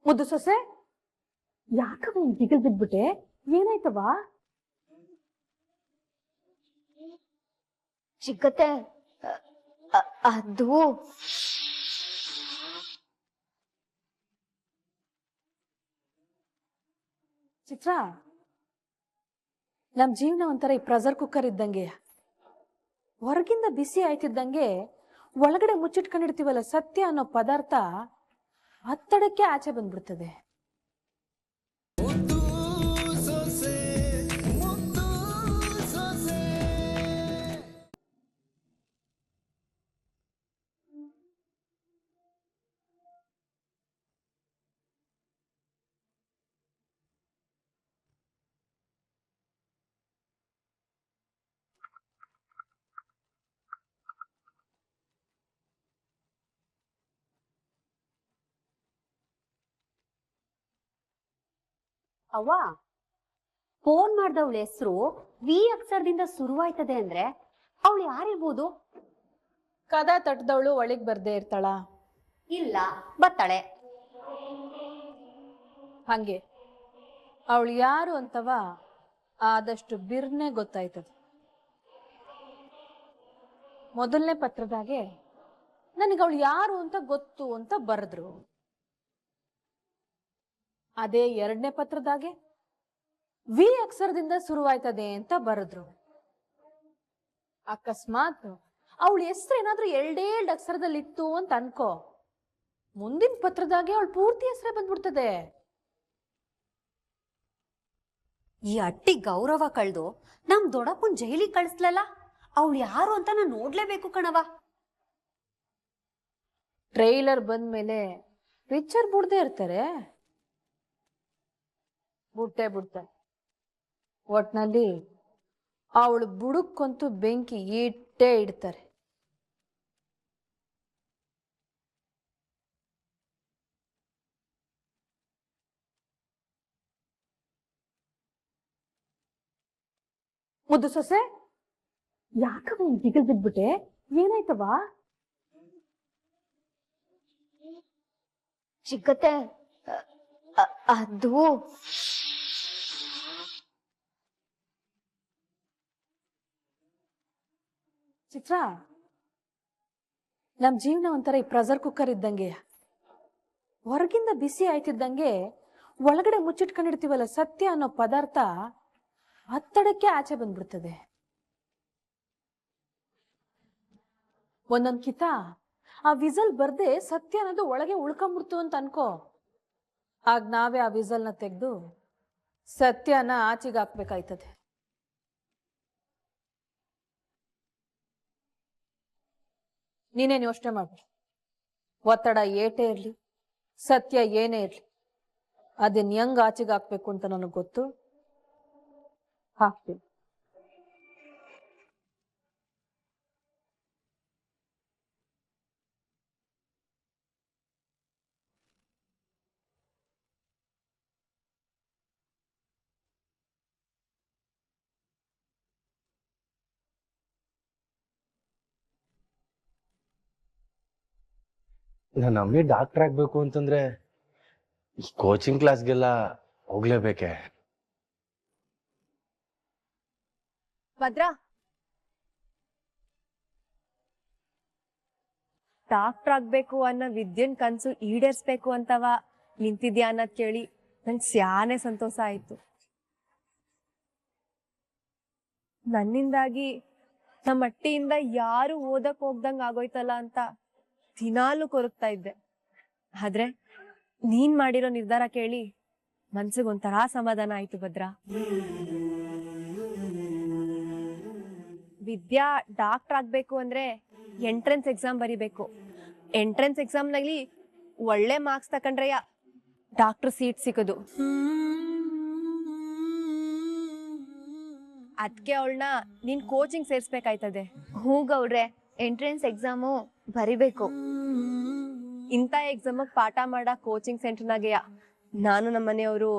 ಮುದ್ದು ಸೊಸೆ ಯಾಕವ ದಿಗಲ್ ಬಿದ್ಬಿಟ್ಟೆ? ಏನಾಯ್ತವ? ಚಿಕ್ಕತ್ತೆ ಅದು ಚಿತ್ರ, ನಮ್ ಜೀವನ ಒಂಥರ ಈ ಪ್ರೆಷರ್ ಕುಕ್ಕರ್ ಇದ್ದಂಗೆ. ಹೊರಗಿಂದ ಬಿಸಿ ಆಯ್ತಿದ್ದಂಗೆ ಒಳಗಡೆ ಮುಚ್ಚಿಟ್ಕೊಂಡಿರ್ತೀವಲ್ಲ ಸತ್ಯ ಅನ್ನೋ ಪದಾರ್ಥ ಒತ್ತಡಕ್ಕೆ ಆಚೆ ಬಂದ್ಬಿಡ್ತದೆ. ಅವ್ವ, ಫೋನ್ ಮಾಡ್ದವಳ ಹೆಸರು ವಿ ಅಕ್ಷರದಿಂದ ಶುರುವಾಯ್ತದೆ ಅಂದ್ರೆ ಅವಳು ಯಾರಿರ್ಬೋದು? ಕದ ತಟ್ಟದವಳು ಒಳಗ್ ಬರ್ದೇ ಇರ್ತಾಳ? ಇಲ್ಲ, ಬರ್ತಾಳೆ. ಹಂಗೆ ಅವಳು ಯಾರು ಅಂತವ ಆದಷ್ಟು ಬಿರ್ನೆ ಗೊತ್ತಾಯ್ತದೆ. ಮೊದಲನೇ ಪತ್ರದಾಗೆ ನನಗೆ ಅವಳು ಯಾರು ಅಂತ ಗೊತ್ತು ಅಂತ ಬರೆದ್ರು. ಅದೇ ಎರಡನೇ ಪತ್ರದಾಗೆ ವಿ ಅಕ್ಷರದಿಂದ ಶುರುವಾಯ್ತದೆ ಅಂತ ಬರೆದ್ರು. ಅಕಸ್ಮಾತ್ ಅವಳ ಹೆಸರು ಏನಾದ್ರೂ ಎರಡೆರಡು ಅಕ್ಷರದಲ್ಲಿ ಇತ್ತು ಅಂತ ಅನ್ಕೋ, ಮುಂದಿನ ಪತ್ರದಾಗೆ ಅವಳು ಪೂರ್ತಿ ಹೆಸರೇ ಬಂದ್ಬಿಡ್ತದೆ. ಈ ಅಟ್ಟಿ ಗೌರವ ಕಳ್ದು ನಮ್ ದೊಡ್ಡಪ್ಪನ್ ಜೈಲಿಗೆ ಕಳಿಸ್ಲಲ್ಲ, ಅವಳು ಯಾರು ಅಂತ ನಾನು ನೋಡ್ಲೇಬೇಕು ಕಣವ. ಟ್ರೈಲರ್ ಬಂದ್ಮೇಲೆ ಪಿಕ್ಚರ್ ಬಿಡ್ದೇ ಇರ್ತಾರೆ? ಬಿಡ್ತಾರೆ. ಒಟ್ನಲ್ಲಿ ಅವಳು ಬುಡಕ್ಕಂತೂ ಬೆಂಕಿ ಇಟ್ಟೇ ಇಡ್ತಾರೆ. ಮುದ್ದು ಸೊಸೆ ಯಾಕವ ದಿಗಲ್ ಬಿದ್ಬಿಟ್ಟೆ? ಏನಾಯ್ತವ? ಚಿಕ್ಕತ್ತೆ ಅದು ಚಿತ್ರ, ನಮ್ ಜೀವನ ಒಂಥರ ಈ ಪ್ರೆಷರ್ ಕುಕ್ಕರ್ ಇದ್ದಂಗೆ. ಹೊರಗಿಂದ ಬಿಸಿ ಆಯ್ತಿದ್ದಂಗೆ ಒಳಗಡೆ ಮುಚ್ಚಿಟ್ಕೊಂಡಿರ್ತೀವಲ್ಲ ಸತ್ಯ ಅನ್ನೋ ಪದಾರ್ಥ ಒತ್ತಡಕ್ಕೆ ಆಚೆ ಬಂದ್ಬಿಡ್ತದೆ. ಒಂದೊಂದ್ ಕಿತ ಆ ವಿಸಲ್ ಬರ್ದೆ ಸತ್ಯ ಅನ್ನೋದು ಒಳಗೆ ಉಳ್ಕೊಂಬಿಡ್ತು ಅಂತ ಅನ್ಕೋ, ಆಗ ನಾವೇ ಆ ವಿಸಲ್ನ ತೆಗೆದು ಸತ್ಯನ ಆಚೆಗೆ ಹಾಕ್ಬೇಕಾಯ್ತದೆ. ನೀನೇನು ಯೋಚನೆ ಮಾಡ್ಬೇಡ. ಒತ್ತಡ ಏಟೇ ಇರ್ಲಿ, ಸತ್ಯ ಏನೇ ಇರ್ಲಿ, ಅದನ್ನ ಹೆಂಗ್ ಆಚೆಗೆ ಹಾಕ್ಬೇಕು ಅಂತ ನನಗೆ ಗೊತ್ತು, ಹಾಕ್ತೀನಿ. ನನ್ನ ಅಮ್ಮಿ ಡಾಕ್ಟರ್ ಆಗ್ಬೇಕು ಅಂತಂದ್ರೆ ಕೋಚಿಂಗ್ ಕ್ಲಾಸ್ಗೆಲ್ಲ ಹೋಗ್ಲೇಬೇಕೆ? ಭದ್ರಾ, ಡಾಕ್ಟರ್ ಆಗ್ಬೇಕು ಅನ್ನೋ ವಿದ್ಯನ್ ಕನ್ಸು ಈಡೇರ್ಸ್ಬೇಕು ಅಂತವ ನಿಂತಿದ್ಯಾ ಅನ್ನೋದ್ ಕೇಳಿ ನಂಗೆ ಸ್ಯಾನೆ ಸಂತೋಷ ಆಯ್ತು. ನನ್ನಿಂದಾಗಿ ನಮ್ಮ ಅಟ್ಟಿಯಿಂದ ಯಾರು ಓದಕ್ ಹೋಗ್ದಂಗ್ ಆಗೋಯ್ತಲ್ಲ ಅಂತ ದಿನಾಲು ಕೊರಗ್ತಾ ಇದ್ದೆ. ಆದ್ರೆ ನೀನ್ ಮಾಡಿರೋ ನಿರ್ಧಾರ ಕೇಳಿ ಮನ್ಸಿಗೆ ಒಂಥರ ಸಮಾಧಾನ ಆಯ್ತು ಭದ್ರಾ. ವಿದ್ಯಾ ಡಾಕ್ಟರ್ ಆಗ್ಬೇಕು ಅಂದ್ರೆ ಎಂಟ್ರೆನ್ಸ್ ಎಕ್ಸಾಮ್ ಬರಿಬೇಕು. ಎಂಟ್ರೆನ್ಸ್ ಎಕ್ಸಾಮ್ನಲ್ಲಿ ಒಳ್ಳೆ ಮಾರ್ಕ್ಸ್ ತಕೊಂಡ್ರೆ ಡಾಕ್ಟರ್ ಸೀಟ್ ಸಿಗೋದು. ಅದಕ್ಕೆ ಅವಳನ್ನ ನೀನ್ ಕೋಚಿಂಗ್ ಸೇರ್ಸ್ಬೇಕಾಯ್ತದೆ. ಹೂ ಗೌಡ್ರೆ, ಎಂಟ್ರೆನ್ಸ್ ಎಕ್ಸಾಮು ಬರಿಬೇಕು. ಇಂಥ ಎಕ್ಸಾಮಿಗೆ ಪಾಠ ಮಾಡ ಕೋಚಿಂಗ್ ಸೆಂಟರ್ನಾಗೆಯ ನಾನು ನಮ್ಮ ಮನೆಯವರು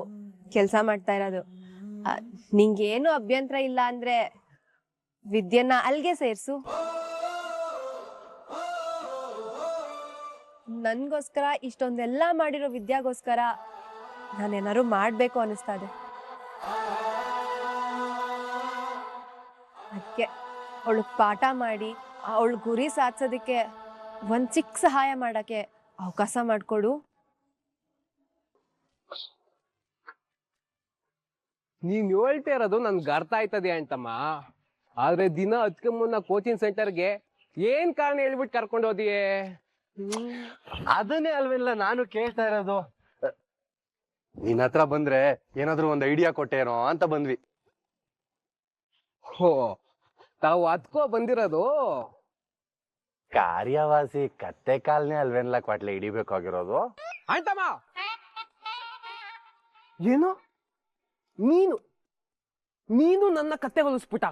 ಕೆಲಸ ಮಾಡ್ತಾ ಇರೋದು. ನಿಂಗೇನು ಅಭ್ಯಂತರ ಇಲ್ಲ ಅಂದ್ರೆ ವಿದ್ಯೆನ ಅಲ್ಗೆ ಸೇರ್ಸು. ನನ್ಗೋಸ್ಕರ ಇಷ್ಟೊಂದೆಲ್ಲ ಮಾಡಿರೋ ವಿದ್ಯಾಗೋಸ್ಕರ ನಾನೇನಾದ್ರು ಮಾಡ್ಬೇಕು ಅನಿಸ್ತಾ ಇದೆ. ಅದಕ್ಕೆ ಅವಳಿಗೆ ಪಾಠ ಮಾಡಿ ಅವಳ ಗುರಿ ಸಾಧಿಸೋದಕ್ಕೆ ಒಂದ್ ಚಿಕ್ಕ ಸಹಾಯ ಮಾಡಕ್ಕೆ ಅವಕಾಶ ಮಾಡ್ಕೊಡು. ನೀನ್ ಹೇಳ್ತಾ ಇರೋದು ನನ್ಗೆ ಅರ್ಥ ಆಯ್ತದೆ ಅಂತಮ್ಮ. ಆದ್ರೆ ದಿನ ಅದಕ್ಕೆ ಮುನ್ನ ಕೋಚಿಂಗ್ ಸೆಂಟರ್ಗೆ ಏನ್ ಕಾರಣ ಹೇಳ್ಬಿಟ್ಟು ಕರ್ಕೊಂಡು ಹೋದಿಯೇ? ಅದನ್ನೇ ಅಲ್ವೆಲ್ಲ ನಾನು ಕೇಳ್ತಾ ಇರೋದು. ನಿನ್ ಹತ್ರ ಬಂದ್ರೆ ಏನಾದ್ರು ಒಂದ್ ಐಡಿಯಾ ಕೊಟ್ಟೇನೋ ಅಂತ ಬಂದ್ವಿ. ಹೋ, ತಾವು ಅದ್ಕೋ ಬಂದಿರೋದು? ಕಾರ್ಯವಾಸಿ ಕತ್ತೆ ಕಾಲ್ನೇ ಅಲ್ವೇನ್ಲ ಕ್ವಾಟ್ಲೆ ಹಿಡಿಬೇಕಾಗಿರೋದು. ಆಯ್ತಮ್ಮ. ಏನು ನೀನು ನೀನು ನನ್ನ ಕತ್ತೆ ಹೊಲಿಸ್ಬಿಟ್ಟ?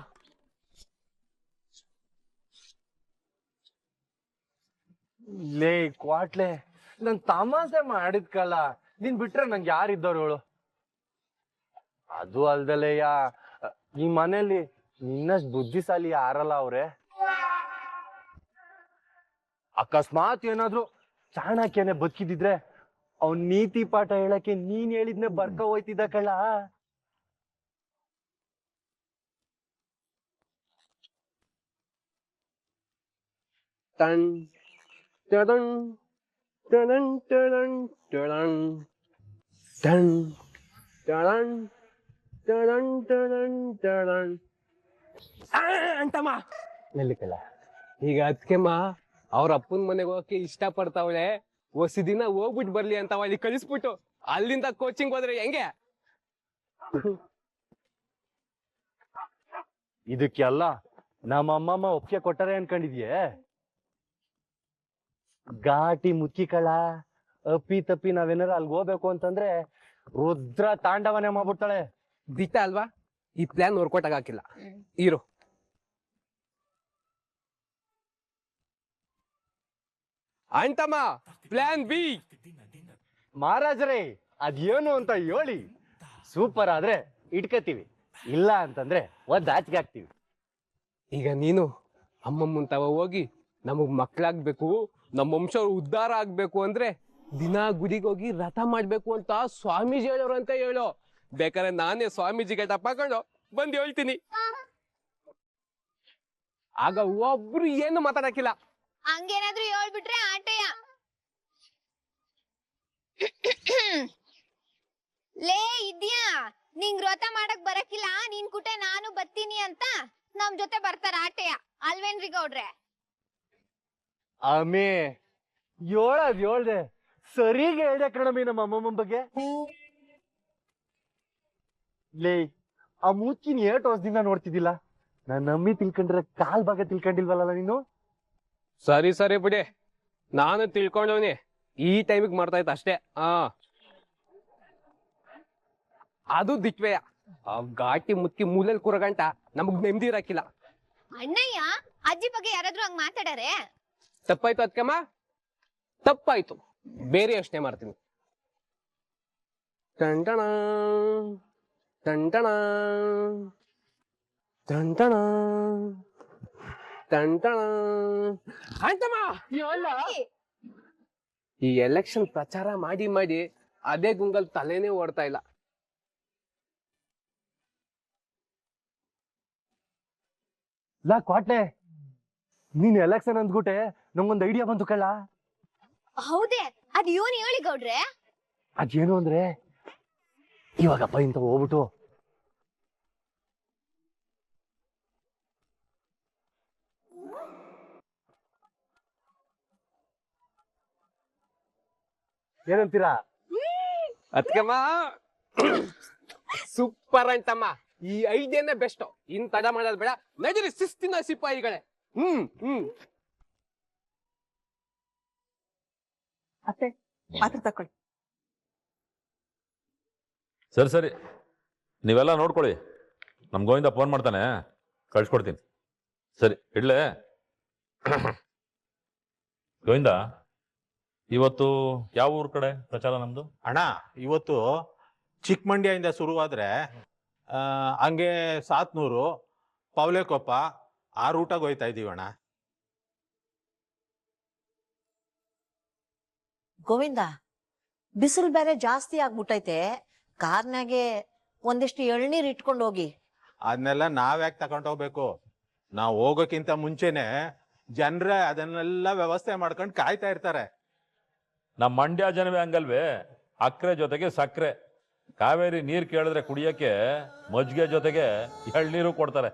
ಲೇ ಕ್ವಾಟ್ಲೆ, ನನ್ ತಮಾಷೆ ಮಾಡಿದ್ಕಲ್ಲ, ನೀನ್ ಬಿಟ್ರೆ ನಂಗೆ ಯಾರಿದ್ದವ್ರು ಹೇಳು? ಅದು ಅಲ್ದಲೆಯ ಈ ಮನೇಲಿ ನಿನ್ನಷ್ಟು ಬುದ್ಧಿಶಾಲಿ ಯಾರಲ್ಲ ಅವ್ರೆ. ಅಕಸ್ಮಾತ್ ಏನಾದ್ರು ಚಾಣಕ್ಯನೇ ಬದುಕಿದಿದ್ರೆ ಅವ್ನ್ ನೀತಿ ಪಾಠ ಹೇಳಕ್ಕೆ ನೀನ್ ಹೇಳಿದ್ನೆ ಬರ್ಕ ಹೋಯ್ತಿದ್ದ ಕಳ್ಳ. ಟಣ್ ಟಣ್ ಟಣ್ ಟಣ್ ಟಣ್ ಟಣ್ ಟಣ್ ಟಣ್ ಟಣ್ ಟಣ್. ಅಂತಮ್ಮ ನೆಲ್ಲಿಕಲ್ಲ, ಈಗ ಅದಕ್ಕೆಮ್ಮ ಅವ್ರ ಅಪ್ಪನ ಮನೆಗೆ ಹೋಗಕ್ಕೆ ಇಷ್ಟ ಪಡ್ತಾವಳೆ. ಹೊಸ ದಿನ ಹೋಗ್ಬಿಟ್ಟು ಬರ್ಲಿ ಅಂತ ಅಲ್ಲಿ ಕಳಿಸ್ಬಿಟ್ಟು ಅಲ್ಲಿಂದ ಕೋಚಿಂಗ್ ಹೋದ್ರೆ ಹೆಂಗೆ? ಇದಕ್ಕೆಲ್ಲ ನಮ್ಮ ಅಮ್ಮಮ್ಮ ಒಪ್ಪಿಗೆ ಕೊಟ್ಟಾರೆ ಅನ್ಕೊಂಡಿದ್ಯೆ? ಘಾಟಿ ಮುಚ್ಚಿ ಕಳ ಅಪ್ಪಿ ತಪ್ಪಿ ನಾವೇನಾರ ಅಲ್ಗ್ ಹೋಗ್ಬೇಕು ಅಂತಂದ್ರೆ ರುದ್ರ ತಾಂಡವನೇ ಮಾಡ್ಬಿಡ್ತಾಳೆ. ದಿಟ್ಟ ಅಲ್ವಾ? ಈ ಪ್ಲಾನ್ ವರ್ಕೌಟ್ ಆಗಾಕಿಲ್ಲ. ಇರು, ಅಂತಮ್ಮ ಪ್ಲಾನ್ ಬಿ. ಮಹಾರಾಜರೇ, ಅದೇನು ಅಂತ ಹೇಳಿ. ಸೂಪರ್ ಆದ್ರೆ ಇಟ್ಕತೀವಿ, ಇಲ್ಲ ಅಂತಂದ್ರೆ ಒಂದ್ ಆಚೆಗೆ ಹಾಕ್ತಿವಿ. ಈಗ ನೀನು ಅಮ್ಮಮ್ಮನ್ ತವ ಹೋಗಿ ನಮಗ್ ಮಕ್ಳಾಗ್ಬೇಕು, ನಮ್ಮ ವಂಶವ್ರು ಉದ್ಧಾರ ಆಗ್ಬೇಕು ಅಂದ್ರೆ ದಿನ ಗುಡಿಗೆ ಹೋಗಿ ರಥ ಮಾಡ್ಬೇಕು ಅಂತ ಸ್ವಾಮೀಜಿ ಹೇಳೋರು ಅಂತ ಹೇಳೋ. ಬೇಕಾದ್ರೆ ನಾನೇ ಸ್ವಾಮೀಜಿಗೆ ಟಪಾಕೊಂಡು ಬಂದು ಹೇಳ್ತೀನಿ. ಆಗ ಒಬ್ರು ಏನು ಮಾತಾಡಕ್ಕಿಲ್ಲ. ಹಂಗೇನಾದ್ರೂ ಹೇಳ್ಬಿಟ್ರೆ ಆಟೆಯ. ಲೇ ಇದ್ಯಾ, ನಿಂಗ್ ವ್ರತ ಮಾಡಕ್ ಬರಕಿಲ್ಲ, ನೀನ್ ಕುಟೆ ನಾನು ಬತ್ತೀನಿ ಅಂತ ನಮ್ ಜೊತೆ ಬರ್ತಾರ ಆಟೆಯ ಅಲ್ವೇನ್ರಿ ಗೌಡ್ರೆ? ಆಮೇ ಹೇಳ್ದೆ ಸರಿಗೆ ಹೇಳ್ದೆ ಕಣಮಿ ನಮ್ಮ ಅಮ್ಮಮ್ಮನ ಬಗ್ಗೆ. ಲೇ, ಆ ಮೂಚಿನ ಏಟ್ ವರ್ಷದಿಂದ ನೋಡ್ತಿದ್ದಿಲ್ಲ, ನನ್ನ ಅಮ್ಮಿ ತಿಳ್ಕೊಂಡ್ರೆ ಕಾಲ್ ಭಾಗ ತಿಳ್ಕೊಂಡಿಲ್ವಲ್ಲ ನೀನು? ಸರಿ ಸರಿ ಬಿಡಿ, ನಾನು ತಿಳ್ಕೊಂಡವನಿ. ಈ ಟೈಮಿಗೆ ಮಾಡ್ತಾ ಇತ್ತು ಅಷ್ಟೇ. ಅದು ದಿಟ್ವೆಯ. ಆ ಘಾಟಿ ಮುತ್ತಿ ಮೂಲೆಲ್ ಕೂರಗಂಟ ನಮಗ್ ನೆಮ್ಮದಿ ಇರಕ್ಕಿಲ್ಲ. ಅಣ್ಣಯ್ಯ, ಅಜ್ಜಿ ಬಗ್ಗೆ ಯಾರಾದ್ರೂ ಹಂಗ್ ಮಾತಾಡಾರೆ? ತಪ್ಪಾಯ್ತು ಅದ್ಕಮ್ಮ, ತಪ್ಪಾಯ್ತು. ಬೇರೆ ಯೋಚನೆ ಮಾಡ್ತೀನಿ. ಟಂಟಣ ಟಂಟಣ ಟಂಟಣ ಟಂಟಣ. ಆಯ್ತಮ್ಮ, ಈ ಎಲೆಕ್ಷನ್ ಪ್ರಚಾರ ಮಾಡಿ ಮಾಡಿ ಅದೇ ಗುಂಗಲ್ ತಲೆನೇ ಓಡ್ತಾ ಇಲ್ಲ. ಲಾ ಕ್ವಾಟ್ಲೆ, ನೀನ್ ಎಲೆಕ್ಷನ್ ಅಂದ್ಬಿಟ್ಟೆ ನಂಗೊಂದ್ ಐಡಿಯಾ ಬಂತು ಕಳ್ಳ. ಹೌದೇ? ಅದ್ ಇವನ್ ಹೇಳಿ ಗೌಡ್ರೆ. ಅದೇನು ಅಂದ್ರೆ, ಇವಾಗಪ್ಪ ಇಂತ ಹೋಗ್ಬಿಟ್ಟು ಏನಂತೀರಾ? ಅದ್ಕಮ್ಮ ಸೂಪರ್ ಅಂತಮ್ಮ. ಈ ಐಡಿಯಾನೇ ಬೆಸ್ಟ್. ಇನ್ ತಡ ಮಾಡೋದ್ ಬೇಡ, ನಡಿರಿ ಶಿಸ್ತಿನ ಸಿಪಾಯಿಗಳೇ. ಅತ್ತೆ ಪಾತ್ರ ತಕೊಳ್ಳಿ. ಸರಿ ಸರಿ, ನೀವೆಲ್ಲ ನೋಡ್ಕೊಳ್ಳಿ. ನಮ್ ಗೋವಿಂದ ಫೋನ್ ಮಾಡ್ತಾನೆ, ಕಳ್ಸ್ಕೊಡ್ತೀನಿ. ಸರಿ ಇಡ್ಲೇ. ಗೋವಿಂದ, ಇವತ್ತು ಯಾವ ಊರ್ ಕಡೆ ಪ್ರಚಾರ ನಮ್ದು? ಅಣ್ಣ, ಇವತ್ತು ಚಿಕ್ಕಮಂಡ್ಯದಿಂದ ಶುರುವಾದ್ರೆ ಹಂಗೆ ಸಾತ್ನೂರು, ಪವಲೆಕೊಪ್ಪ ಆ ರೂಟಾಗಿ ಹೋಯ್ತಾ ಇದೀವಿ ಅಣ್ಣ. ಗೋವಿಂದ, ಬಿಸಿಲು ಬೇರೆ ಜಾಸ್ತಿ ಆಗ್ಬಿಟ್ಟೈತೆ, ಕಾರ್ನಾಗೆ ಒಂದಿಷ್ಟು ಎಳ್ನೀರ್ ಇಟ್ಕೊಂಡು ಹೋಗಿ. ಅದನ್ನೆಲ್ಲ ನಾವ್ಯಾಕೆ ತಗೊಂಡು ಹೋಗ್ಬೇಕು? ನಾವು ಹೋಗೋಕ್ಕಿಂತ ಮುಂಚೆನೆ ಜನರೇ ಅದನ್ನೆಲ್ಲ ವ್ಯವಸ್ಥೆ ಮಾಡ್ಕೊಂಡು ಕಾಯ್ತಾ ಇರ್ತಾರೆ. ನಮ್ಮ ಮಂಡ್ಯ ಜನವೇ ಹಂಗಲ್ವೇ, ಅಕ್ರೆ ಜೊತೆಗೆ ಸಕ್ಕರೆ. ಕಾವೇರಿ ನೀರ್ ಕೇಳಿದ್ರೆ ಕುಡಿಯಕ್ಕೆ ಮಜ್ಜಿಗೆ ಜೊತೆಗೆ ಎಳ್ನೀರು ಕೊಡ್ತಾರೆ.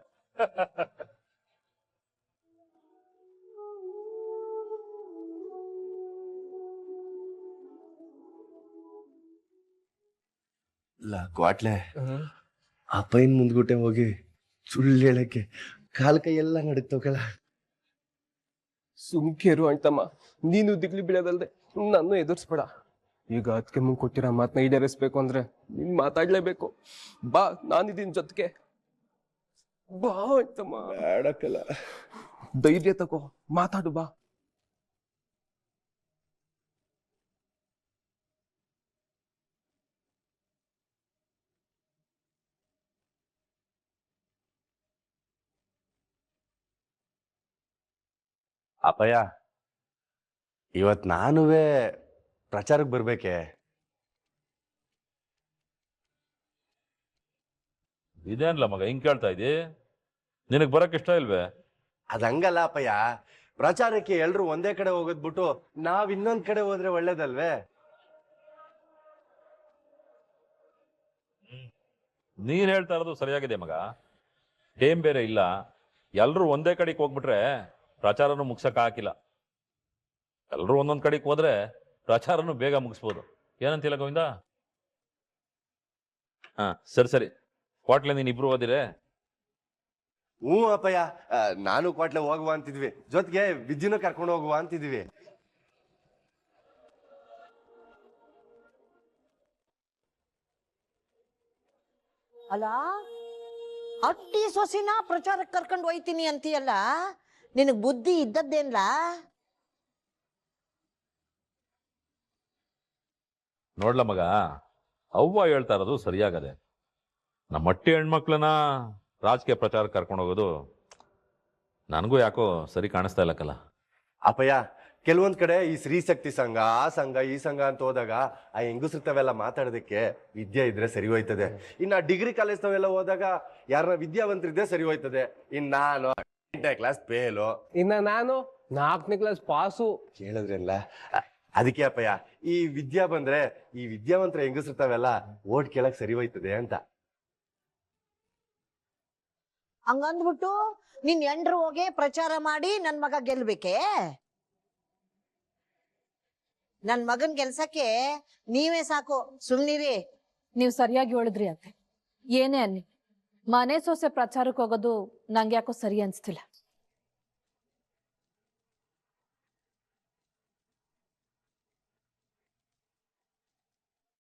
ಕ್ವಾಟ್ಲೆ ಅಪ್ಪಯ್ಯನ್ ಮುಂದ್ಗುಟ್ಟೆ ಹೋಗಿ ಸುಳ್ಳು ಹೇಳಕ್ಕೆ ಕಾಲ್ ಕೈ ಎಲ್ಲ ನಡುಕ್ತವಕಲ್ಲ. ಸುಮ್ಕೇರು ಅಣ್ತಮ್ಮ, ನೀನು ದಿಗ್ಲಿ ಬೀಳೋದಲ್ದೆ ನಾನು ಎದುರಿಸ್ಬೇಡ. ಈಗ ಅದಕ್ಕೆ ಮುಂದೆ ಕೊಟ್ಟಿರೋ ಮಾತನ್ನ ಈಡೇರಿಸ್ಬೇಕು ಅಂದ್ರೆ ನೀನ್ ಮಾತಾಡ್ಲೇಬೇಕು. ಬಾ, ನಾನಿದ್ದೀನಿ ಜೊತೆಗೆ. ಬಾ ಅಣ್ತಮ್ಮ. ಬೇಡಕ್ಕಲ್ಲ, ಧೈರ್ಯ ತಗೋ, ಮಾತಾಡು ಬಾ. ಅಪ್ಪಯ್ಯ, ಇವತ್ ನಾನುವೇ ಪ್ರಚಾರಕ್ಕೆ ಬರ್ಬೇಕೆ? ಇದೇನ್ಲ ಮಗ ಹಿಂಗ್ ಕೇಳ್ತಾ ಇದ್ದಿ? ನಿನಗ್ ಬರಕ್ ಇಷ್ಟ ಇಲ್ವೇ? ಅದಂಗಲ್ಲ ಅಪ್ಪಯ್ಯ, ಪ್ರಚಾರಕ್ಕೆ ಎಲ್ರು ಒಂದೇ ಕಡೆ ಹೋಗೋದ್ ಬಿಟ್ಟು ನಾವ್ ಇನ್ನೊಂದ್ ಕಡೆ ಹೋದ್ರೆ ಒಳ್ಳೇದಲ್ವೇ? ನೀನ್ ಹೇಳ್ತಾ ಇರೋದು ಸರಿಯಾಗಿದೆ ಮಗ. ಟೇಮ್ ಬೇರೆ ಇಲ್ಲ, ಎಲ್ರು ಒಂದೇ ಕಡೆಗೆ ಹೋಗ್ಬಿಟ್ರೆ ಪ್ರಚಾರನು ಮುಗ್ಸಕ್ ಹಾಕಿಲ್ಲ. ಎಲ್ರು ಒಂದೊಂದ್ ಕಡೆಗೆ ಹೋದ್ರೆ ಪ್ರಚಾರನು ಬೇಗ ಮುಗಿಸ್ಬೋದು. ಏನಂತಿಲ್ಲ ಗೋವಿಂದ? ಹಾ, ಸರಿ ಸರಿ. ಕ್ವಾಟ್ಲೆ ನೀನ್ ಇಬ್ರು ಓದಿರೆ? ಹ್ಞೂ ಅಪ್ಪಯ್ಯ, ನಾನು ಕ್ವಾಟ್ಲೆ ಹೋಗುವ ಅಂತಿದ್ವಿ, ಜೊತೆಗೆ ವಿದ್ಯುನ ಕರ್ಕೊಂಡು ಹೋಗುವ ಅಂತಿದ್ವಿ. ಅಲ್ಲ, ಅಟ್ಟಿ ಸೊಸಿನ ಪ್ರಚಾರಕ್ಕೆ ಕರ್ಕೊಂಡು ಹೋಯ್ತೀನಿ ಅಂತೀಯಲ್ಲ, ನಿನಗ್ ಬುದ್ಧಿ ಇದ್ದದ್ದೇನ್ಲ? ನೋಡ್ಲ ಮಗ, ಅವ್ವ ಹೇಳ್ತಾ ಇರೋದು ಸರಿಯಾಗದೆ. ನಮ್ಮ ಮಟ್ಟಿ ಹೆಣ್ಮಕ್ಳನ್ನ ರಾಜಕೀಯ ಪ್ರಚಾರ ಕರ್ಕೊಂಡು ಹೋಗೋದು ನನಗೂ ಯಾಕೋ ಸರಿ ಕಾಣಿಸ್ತಾ ಇಲ್ಲಕ್ಕಲ್ಲ. ಅಪ್ಪಯ್ಯ, ಕೆಲವೊಂದ್ ಕಡೆ ಈ ಸ್ತ್ರೀ ಶಕ್ತಿ ಸಂಘ, ಆ ಸಂಘ, ಈ ಸಂಘ ಅಂತ ಹೋದಾಗ ಆ ಹೆಂಗಸ್ರತವೆಲ್ಲ ಮಾತಾಡೋದಕ್ಕೆ ವಿದ್ಯೆ ಇದ್ರೆ ಸರಿ ಹೋಯ್ತದೆ. ಇನ್ನ ಡಿಗ್ರಿ ಕಾಲೇಜ್ ತಾವೆಲ್ಲ ಹೋದಾಗ ಯಾರನ್ನ ವಿದ್ಯಾವಂತರಿದ್ರೆ ಸರಿ ಹೋಯ್ತದೆ. ಇನ್ ನಾನು 8ನೇ ಕ್ಲಾಸ್ ಫೇಲು, ಇನ್ನ ನಾನು 4ನೇ ಕ್ಲಾಸ್ ಪಾಸು. ಕೇಳಿದ್ರಲ್ಲ, ಅದಕ್ಕೆ ಅಪ್ಪಯ್ಯ ಈ ವಿದ್ಯಾ ಬಂದ್ರೆ ಈ ವಿದ್ಯಾವಂತರ ಹೆಂಗಸ್ರತವೆಲ್ಲ ಓಟ್ ಕೇಳಕ್ ಸರಿ ಹೋಯ್ತದೆ ಅಂತ. ಹಂಗಂದ್ಬಿಟ್ಟು ನಿನ್ ಎಂಡ್ರು ಹೋಗಿ ಪ್ರಚಾರ ಮಾಡಿ ನನ್ ಮಗ ಗೆಲ್ಬೇಕೆ? ನನ್ ಮಗನ್ ಗೆಲ್ಸಕ್ಕೆ ನೀವೇ ಸಾಕು, ಸುಮ್ನಿರಿ. ನೀವು ಸರಿಯಾಗಿ ಹೇಳಿದ್ರಿ ಅತ್ತೆ. ಏನೇ ಅನ್ನಿ, ಮನೆ ಸೊಸೆ ಪ್ರಚಾರಕ್ಕೆ ಹೋಗೋದು ನಂಗೆ ಯಾಕೋ ಸರಿ ಅನ್ಸ್ತಿಲ್ಲ.